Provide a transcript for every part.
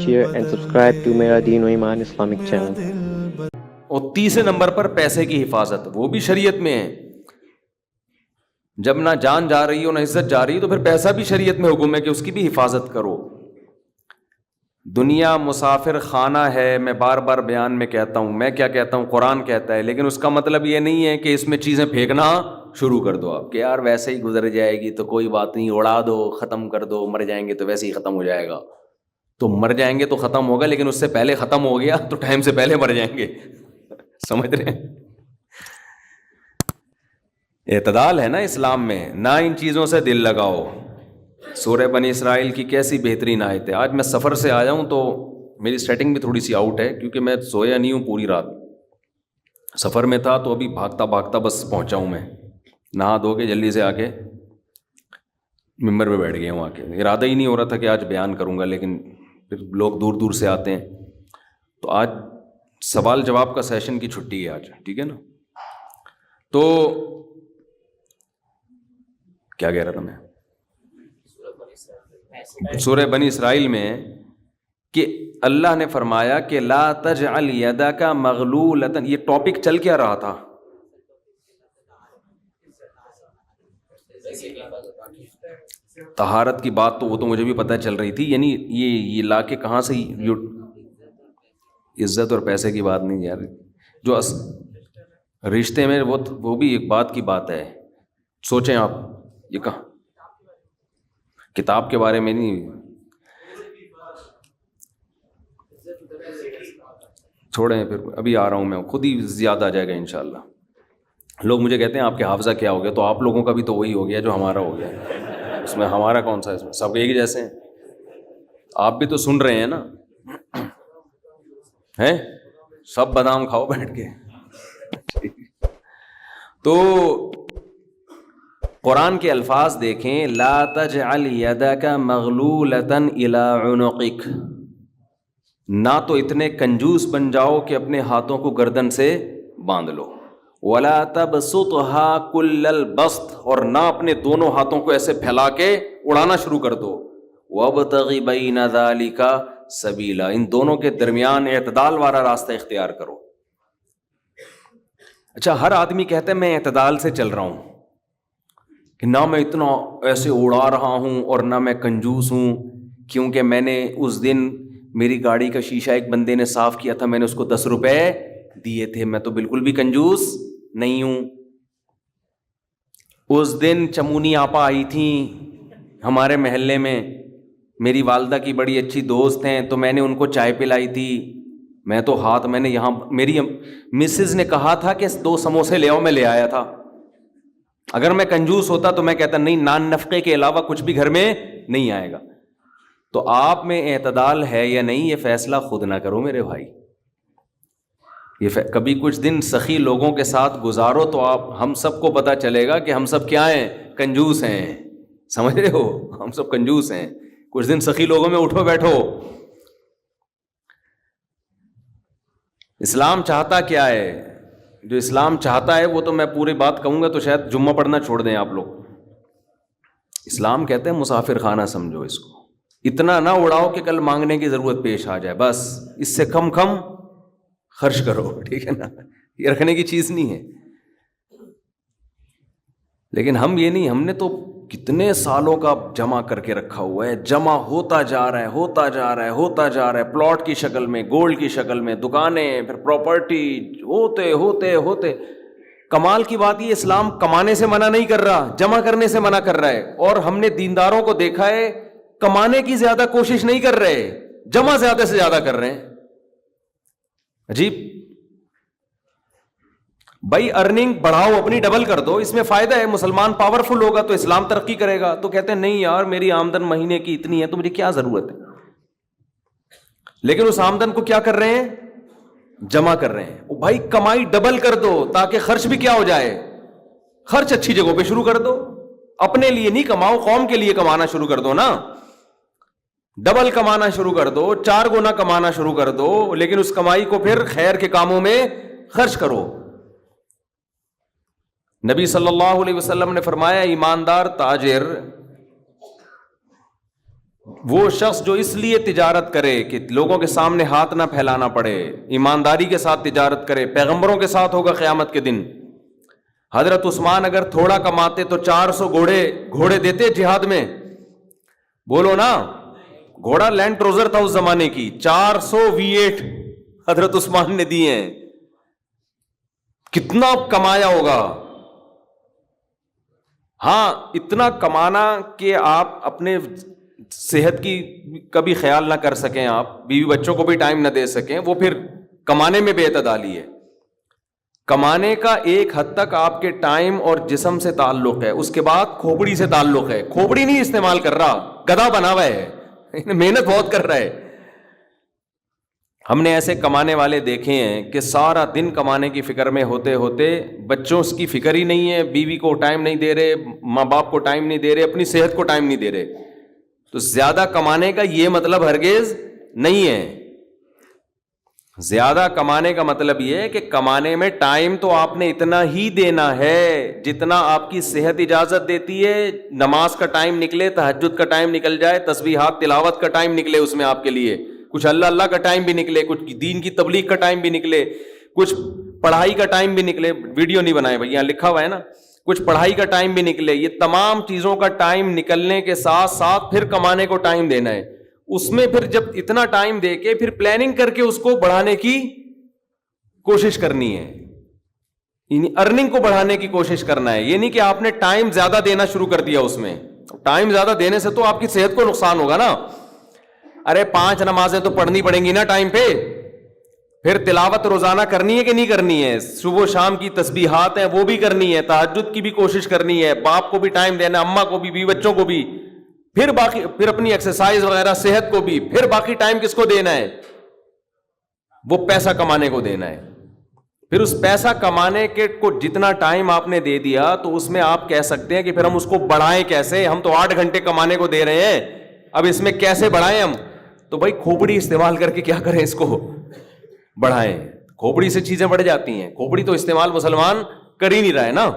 share and subscribe to Mera Deen و ایمان Islamic channel. اور تیسرے نمبر پر پیسے کی حفاظت، وہ بھی شریعت میں ہے. جب نہ جان جا رہی ہو نہ عزت جا رہی ہے تو پھر پیسہ بھی شریعت میں حکم ہے کہ اس کی بھی حفاظت کرو. دنیا مسافر خانہ ہے، میں بار بار بیان میں کہتا ہوں، میں کیا کہتا ہوں، قرآن کہتا ہے، لیکن اس کا مطلب یہ نہیں ہے کہ اس میں چیزیں پھینکنا شروع کر دو آپ کہ یار ویسے ہی گزر جائے گی تو کوئی بات نہیں، اڑا دو، ختم کر دو، مر جائیں گے تو ویسے ہی ختم ہو جائے گا. تو مر جائیں گے تو ختم ہوگا، لیکن اس سے پہلے ختم ہو گیا تو ٹائم سے پہلے مر جائیں گے. سمجھ رہے ہیں؟ اعتدال ہے نا اسلام میں، نہ ان چیزوں سے دل لگاؤ. سورہ بنی اسرائیل کی کیسی بہترین آیت ہے. آج میں سفر سے آیا ہوں تو میری سیٹنگ بھی تھوڑی سی آؤٹ ہے کیونکہ میں سویا نہیں ہوں پوری رات، سفر میں تھا تو ابھی بھاگتا بھاگتا بس پہنچا ہوں. میں نہا دھو کے جلدی سے آ کے ممبر پہ بیٹھ گیا ہوں. آ کے ارادہ ہی نہیں ہو رہا تھا کہ آج بیان کروں گا، لیکن پھر لوگ دور دور سے آتے ہیں تو آج سوال جواب کا سیشن کی چھٹی ہے آج، ٹھیک ہے نا. تو کیا کہہ رہا تھا میں؟ سورہ بنی اسرائیل میں کہ اللہ نے فرمایا کہ لا تجعل یدک مغلولۃ. یہ ٹاپک چل کیا رہا تھا؟ طہارت کی بات. تو وہ تو مجھے بھی پتہ چل رہی تھی، یعنی یہ لا کے کہاں سے عزت اور پیسے کی بات نہیں یار. جو رشتے میں وہ بھی ایک بات کی بات ہے. سوچیں آپ، یہ کہاں کتاب کے بارے میں نہیں، چھوڑیں پھر ابھی آ رہا ہوں میں، خود ہی زیادہ آ جائے گا انشاءاللہ. لوگ مجھے کہتے ہیں آپ کے حافظہ کیا ہو گیا، تو آپ لوگوں کا بھی تو وہی ہو گیا جو ہمارا ہو گیا. اس میں ہمارا کون سا ہے؟ اس میں سب ایک ہی جیسے ہیں. آپ بھی تو سن رہے ہیں نا، ہیں سب بادام کھاؤ بیٹھ کے. تو قرآن کے الفاظ دیکھیں، لا تجعل یدک مغلولۃ الی عنقک. نہ تو اتنے کنجوس بن جاؤ کہ اپنے ہاتھوں کو گردن سے باندھ لو، ولا تبسطها کل البسط، اور نہ اپنے دونوں ہاتھوں کو ایسے پھیلا کے اڑانا شروع کر دو. وابتغ بین ذلک سبیلا، ان دونوں کے درمیان اعتدال والا راستہ اختیار کرو. اچھا، ہر آدمی کہتا ہے میں اعتدال سے چل رہا ہوں، کہ نہ میں اتنا ایسے اڑا رہا ہوں اور نہ میں کنجوس ہوں، کیونکہ میں نے اس دن میری گاڑی کا شیشہ ایک بندے نے صاف کیا تھا، میں نے اس کو 10 روپے دیے تھے، میں تو بالکل بھی کنجوس نہیں ہوں. اس دن چمونی آپا آئی تھیں ہمارے محلے میں، میری والدہ کی بڑی اچھی دوست ہیں، تو میں نے ان کو چائے پلائی تھی. میں نے یہاں میری مسز نے کہا تھا کہ 2 سموسے لے آؤ، میں لے آیا تھا. اگر میں کنجوس ہوتا تو میں کہتا نہیں، نان نفقے کے علاوہ کچھ بھی گھر میں نہیں آئے گا. تو آپ میں اعتدال ہے یا نہیں، یہ فیصلہ خود نہ کرو میرے بھائی. کبھی کچھ دن سخی لوگوں کے ساتھ گزارو تو ہم سب کو پتہ چلے گا کہ ہم سب کیا ہیں، کنجوس ہیں. سمجھ رہے ہو؟ ہم سب کنجوس ہیں. کچھ دن سخی لوگوں میں اٹھو بیٹھو. اسلام چاہتا کیا ہے؟ جو اسلام چاہتا ہے وہ تو میں پوری بات کہوں گا تو شاید جمعہ پڑھنا چھوڑ دیں آپ لوگ. اسلام کہتے ہیں مسافر خانہ سمجھو اس کو، اتنا نہ اڑاؤ کہ کل مانگنے کی ضرورت پیش آ جائے، بس اس سے کم خرچ کرو، ٹھیک ہے نا. یہ رکھنے کی چیز نہیں ہے. لیکن ہم یہ نہیں، ہم نے تو کتنے سالوں کا جمع کر کے رکھا ہوا ہے، جمع ہوتا جا رہا ہے، ہوتا جا رہا ہے، ہوتا جا رہا ہے، پلاٹ کی شکل میں، گولڈ کی شکل میں، دکانیں، پھر پراپرٹی، ہوتے ہوتے ہوتے. کمال کی بات یہ، اسلام کمانے سے منع نہیں کر رہا، جمع کرنے سے منع کر رہا ہے. اور ہم نے دینداروں کو دیکھا ہے کمانے کی زیادہ کوشش نہیں کر رہے، جمع زیادہ سے زیادہ کر رہے ہیں. عجیب بھائی، ارننگ بڑھاؤ، اپنی ڈبل کر دو، اس میں فائدہ ہے. مسلمان پاورفل ہوگا تو اسلام ترقی کرے گا. تو کہتے ہیں نہیں یار میری آمدن مہینے کی اتنی ہے تو مجھے کیا ضرورت ہے. لیکن اس آمدن کو کیا کر رہے ہیں؟ جمع کر رہے ہیں. بھائی کمائی ڈبل کر دو تاکہ خرچ بھی کیا ہو جائے، خرچ اچھی جگہوں پہ شروع کر دو. اپنے لیے نہیں کماؤ، قوم کے لیے کمانا شروع کر دو نا. ڈبل کمانا شروع کر دو، 4 گنا کمانا شروع کر دو، لیکن اس کمائی کو پھر خیر کے کاموں میں خرچ کرو. نبی صلی اللہ علیہ وسلم نے فرمایا ایماندار تاجر وہ شخص جو اس لیے تجارت کرے کہ لوگوں کے سامنے ہاتھ نہ پھیلانا پڑے, ایمانداری کے ساتھ تجارت کرے, پیغمبروں کے ساتھ ہوگا قیامت کے دن. حضرت عثمان اگر تھوڑا کماتے تو 400 گھوڑے دیتے جہاد میں, بولو نا. گھوڑا لینڈ کروزر تھا اس زمانے کی, 400 V8 حضرت عثمان نے دیے ہیں. کتنا کمایا ہوگا. ہاں, اتنا کمانا کہ آپ اپنے صحت کی کبھی خیال نہ کر سکیں, آپ بیوی بچوں کو بھی ٹائم نہ دے سکیں, وہ پھر کمانے میں بے اعتدالی ہے. کمانے کا ایک حد تک آپ کے ٹائم اور جسم سے تعلق ہے, اس کے بعد کھوپڑی سے تعلق ہے. کھوپڑی نہیں استعمال کر رہا, گدھا بنا ہوا ہے, محنت بہت کر رہا ہے. ہم نے ایسے کمانے والے دیکھے ہیں کہ سارا دن کمانے کی فکر میں ہوتے ہوتے بچوں کی فکر ہی نہیں ہے, بیوی کو ٹائم نہیں دے رہے, ماں باپ کو ٹائم نہیں دے رہے, اپنی صحت کو ٹائم نہیں دے رہے. تو زیادہ کمانے کا یہ مطلب ہرگز نہیں ہے. زیادہ کمانے کا مطلب یہ ہے کہ کمانے میں ٹائم تو آپ نے اتنا ہی دینا ہے جتنا آپ کی صحت اجازت دیتی ہے. نماز کا ٹائم نکلے, تہجد کا ٹائم نکل جائے, تسبیحات تلاوت کا ٹائم نکلے اس میں آپ کے لیے, کچھ اللہ کا ٹائم بھی نکلے, کچھ دین کی تبلیغ کا ٹائم بھی نکلے, کچھ پڑھائی کا ٹائم بھی نکلے. ویڈیو نہیں بنائے بھائی, یہاں لکھا ہوا ہے نا, کچھ پڑھائی کا ٹائم بھی نکلے. یہ تمام چیزوں کا ٹائم نکلنے کے ساتھ ساتھ پھر کمانے کو ٹائم دینا ہے. اس میں پھر جب اتنا ٹائم دے کے پھر پلاننگ کر کے اس کو بڑھانے کی کوشش کرنی ہے, یعنی ارننگ کو بڑھانے کی کوشش کرنا ہے. یہ نہیں کہ آپ نے ٹائم زیادہ دینا شروع کر دیا اس میں. ٹائم زیادہ دینے سے تو آپ کی صحت کو نقصان ہوگا نا. ارے 5 نمازیں تو پڑھنی پڑیں گی نا ٹائم پہ, پھر تلاوت روزانہ کرنی ہے کہ نہیں کرنی ہے, صبح و شام کی تسبیحات ہیں وہ بھی کرنی ہے, تہجد کی بھی کوشش کرنی ہے, باپ کو بھی ٹائم دینا, اماں کو بھی, بیوی بچوں کو بھی, پھر باقی پھر اپنی ایکسرسائز وغیرہ صحت کو بھی, پھر باقی ٹائم کس کو دینا ہے, وہ پیسہ کمانے کو دینا ہے. پھر اس پیسہ کمانے کے کو جتنا ٹائم آپ نے دے دیا تو اس میں آپ کہہ سکتے ہیں کہ پھر ہم اس کو بڑھائیں کیسے. ہم تو 8 گھنٹے کمانے کو دے رہے ہیں, اب اس میں کیسے بڑھائیں ہم. تو بھائی کھوپڑی استعمال کر کے کیا کریں, اس کو بڑھائیں. کھوپڑی سے چیزیں بڑھ جاتی ہیں. کھوپڑی تو استعمال مسلمان کر ہی نہیں رہا ہے نا.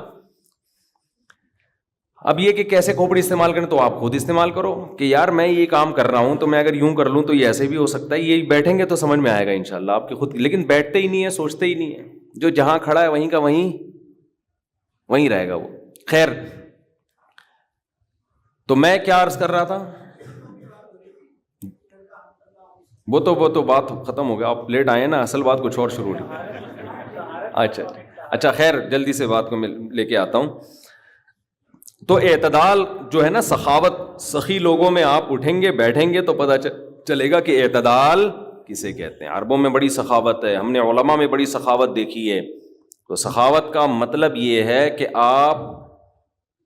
اب یہ کہ کیسے کھوپڑی استعمال کریں, تو آپ خود استعمال کرو کہ یار میں یہ کام کر رہا ہوں تو میں اگر یوں کر لوں تو یہ ایسے بھی ہو سکتا ہے. یہ بیٹھیں گے تو سمجھ میں آئے گا انشاءاللہ آپ کی خود, لیکن بیٹھتے ہی نہیں ہے, سوچتے ہی نہیں ہے. جو جہاں کھڑا ہے وہیں کا وہیں رہے گا وہ. خیر, تو میں کیا عرض کر رہا تھا, وہ تو بات ختم ہو گیا, آپ لیٹ آئے نا, اصل بات کچھ اور شروع ہوئی. اچھا خیر, جلدی سے بات کو میں لے کے آتا ہوں. تو اعتدال جو ہے نا, سخاوت, سخی لوگوں میں آپ اٹھیں گے بیٹھیں گے تو پتہ چلے گا کہ اعتدال کسے کہتے ہیں. عربوں میں بڑی سخاوت ہے, ہم نے علماء میں بڑی سخاوت دیکھی ہے. تو سخاوت کا مطلب یہ ہے کہ آپ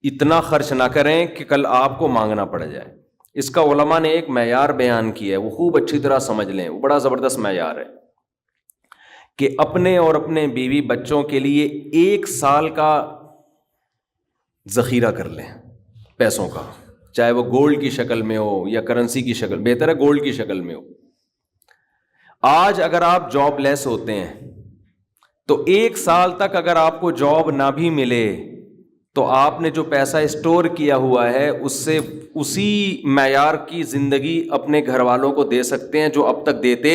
اتنا خرچ نہ کریں کہ کل آپ کو مانگنا پڑ جائے. اس کا علماء نے ایک معیار بیان کیا ہے, وہ خوب اچھی طرح سمجھ لیں, وہ بڑا زبردست معیار ہے کہ اپنے اور اپنے بیوی بچوں کے لیے 1 سال کا ذخیرہ کر لیں پیسوں کا, چاہے وہ گولڈ کی شکل میں ہو یا کرنسی کی شکل, بہتر ہے گولڈ کی شکل میں ہو. آج اگر آپ جاب لیس ہوتے ہیں تو 1 سال تک اگر آپ کو جاب نہ بھی ملے تو آپ نے جو پیسہ اسٹور کیا ہوا ہے اس سے اسی معیار کی زندگی اپنے گھر والوں کو دے سکتے ہیں جو اب تک دیتے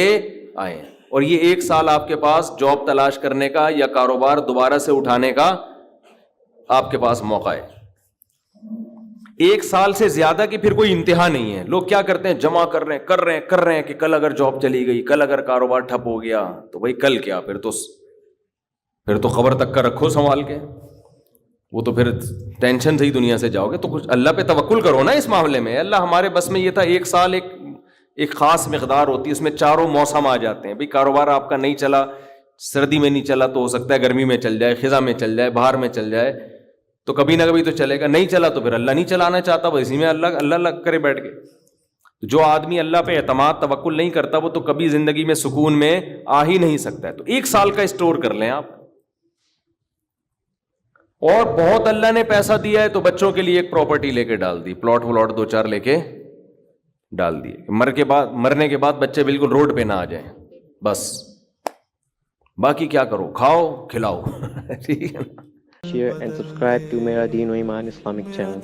آئے ہیں. اور یہ 1 سال آپ کے پاس جاب تلاش کرنے کا یا کاروبار دوبارہ سے اٹھانے کا آپ کے پاس موقع ہے. 1 سال سے زیادہ کی پھر کوئی انتہا نہیں ہے. لوگ کیا کرتے ہیں, جمع کر رہے ہیں کہ کل اگر جاب چلی گئی, کل اگر کاروبار ٹھپ ہو گیا تو بھائی کل کیا, پھر تو خبر تک کا رکھو سنبھال کے, وہ تو پھر ٹینشن سے ہی دنیا سے جاؤ گے. تو کچھ اللہ پہ توکل کرو نا اس معاملے میں. اللہ ہمارے بس میں یہ تھا, 1 سال ایک خاص مقدار ہوتی ہے, اس میں 4 موسم آ جاتے ہیں. بھائی کاروبار آپ کا نہیں چلا, سردی میں نہیں چلا تو ہو سکتا ہے گرمی میں چل جائے, خزاں میں چل جائے, بہار میں چل جائے, تو کبھی نہ کبھی تو چلے گا. نہیں چلا تو پھر اللہ نہیں چلانا چاہتا, وہ اسی میں اللہ کرے بیٹھ کے. جو آدمی اللہ پہ اعتماد توکل نہیں کرتا وہ تو کبھی زندگی میں سکون میں آ ہی نہیں سکتا ہے. تو 1 سال کا اسٹور کر لیں آپ. اور بہت اللہ نے پیسہ دیا ہے تو بچوں کے لیے ایک پراپرٹی لے کے ڈال دی, پلاٹ 2-4 لے کے ڈال دیے, مرنے کے بعد بچے بالکل روڈ پہ نہ آ جائیں. بس باقی کیا کرو, کھاؤ کھلاؤ. ٹھیک ہے. Share and subscribe to Mera Deen o Iman Islamic channel.